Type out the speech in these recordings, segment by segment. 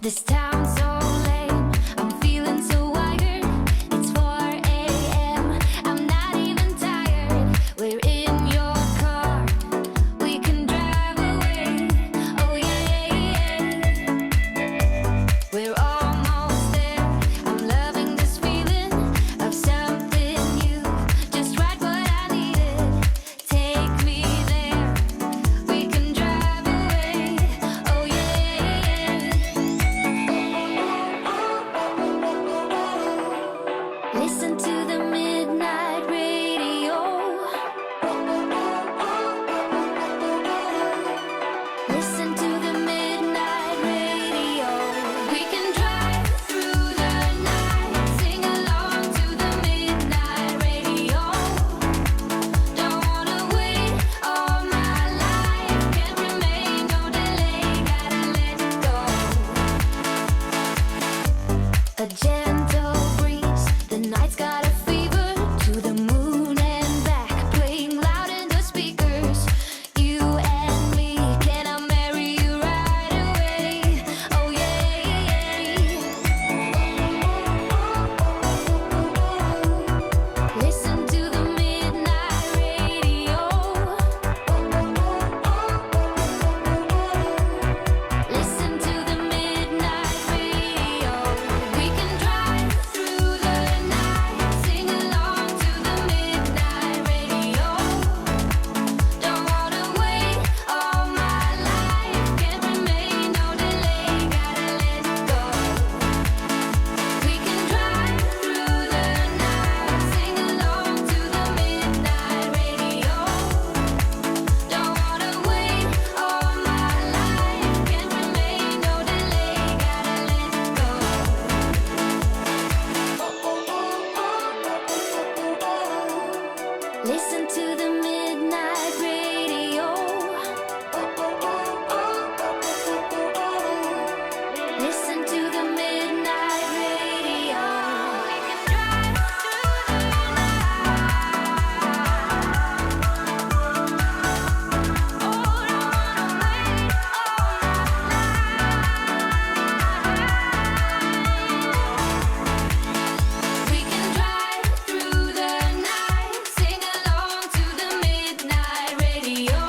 This town's so lame, I'm feeling so wired. It's 4 a.m., I'm not even tired. We're in your car, we can drive away. Oh yeah, we're almost there. I'm loving this feeling of something new. Just right what I needed. Take me there, we can drive away. Oh yeah. Listen to the midnight radio. Listen to the midnight radio. We can drive through the night, sing along to the midnight radio. Don't wanna wait all my life, can't remain, no delay, gotta let go. A gentle breeze, the night's got a fever. To the moon and back, playing loud in the speakers. You and me, can I marry you right away? Oh yeah. Listen to the midnight radio. Listen to the midnight radio. We can drive through the night, sing along to the midnight radio. Don't wanna wait all my life, can't remain, no delay, gotta let go. We can drive through the night, sing along to the midnight radio. Don't wanna wait all my life, can't remain, no delay, gotta let go. Listen to the midnight radio. Listen to the midnight radio. We can drive through the night. Oh, don't wanna wait We can drive through the night, sing along to the midnight radio.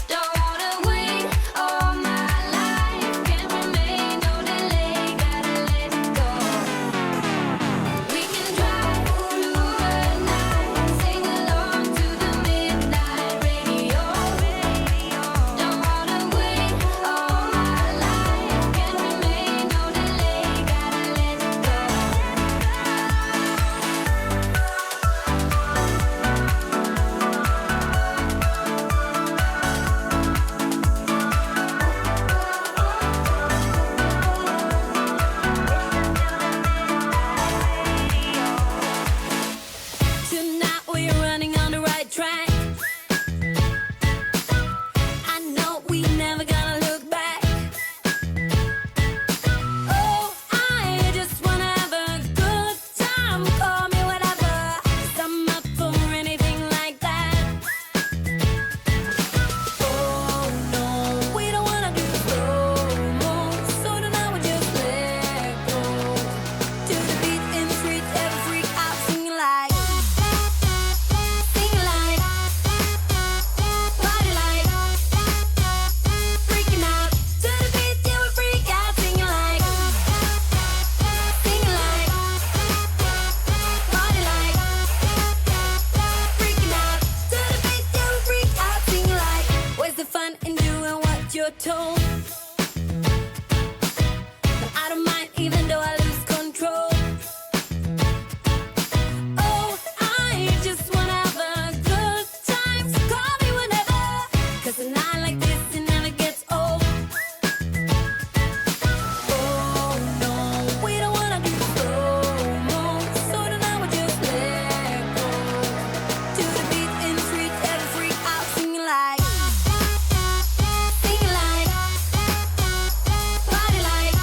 Don't wanna wait all my life, can't remain, no delay, gotta let go. We can drive through the night, sing along to the midnight radio. Don't wanna wait all my life, can't remain, no delay, gotta let go. Tonight we're running on the right track. I know we never gonna look back. Oh, I just wanna have a good time. Call me whatever, 'cause I'm up for anything like that. Oh no, we don't wanna do slow-mo, so tonight we just let go. To the beat in the street, every freak out, singing like, party like, freaking out. To the beat, yeah, we freak out, singing like, party like, freaking out. To the beat, yeah, we freak out, singing like. Where's the fun in doing what you're told? But I don't mind even though I lose control. Oh, I just wanna have a good time, so call me whenever, 'cause a night like this, it never gets old. Oh no, we don't wanna do slow-mo, so tonight we just let go. To the beat in the street, every freak out, singing like, party like,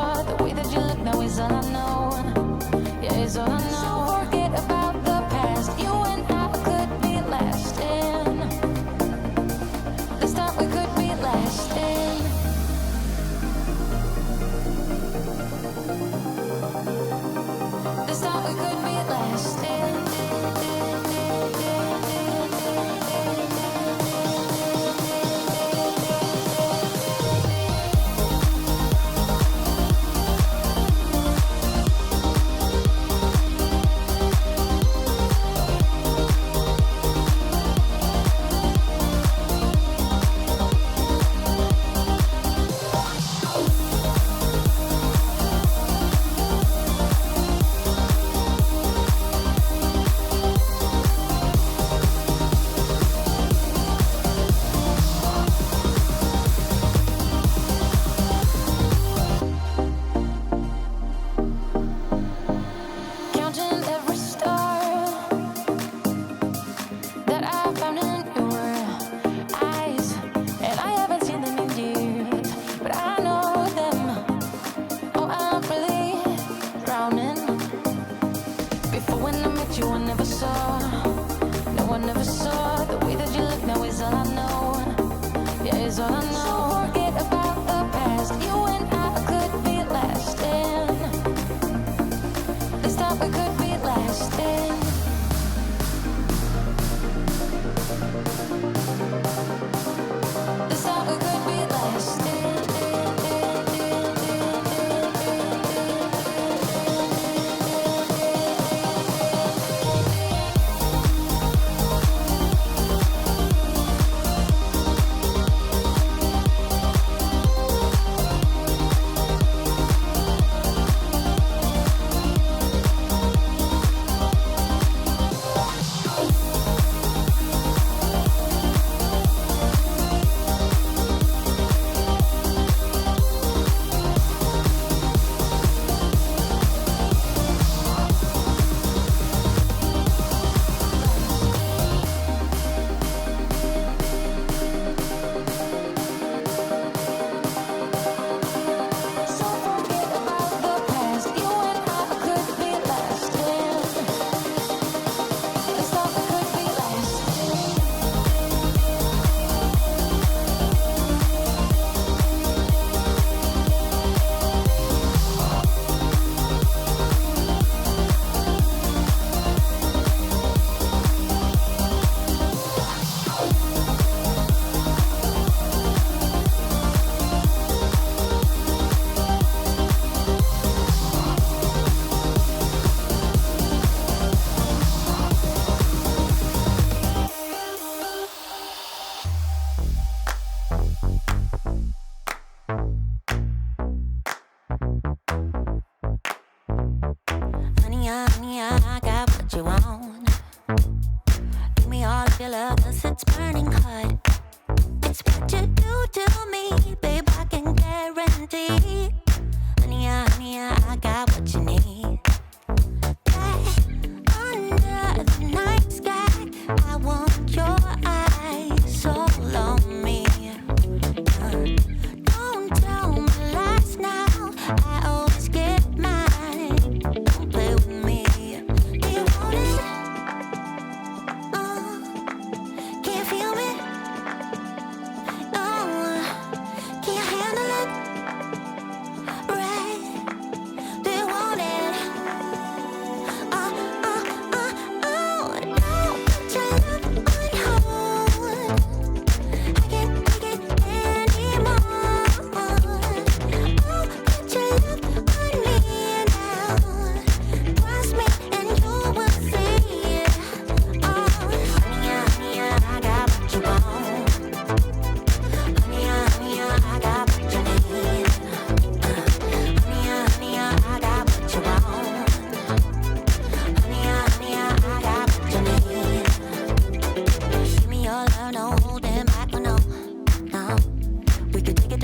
saw. The way that you look now is all I know. Yeah, it's all I know. So forget about the past. You and I could be lasting. This time we could be lasting. This time we could be lasting.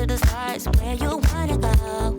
to the stars where you wanna go.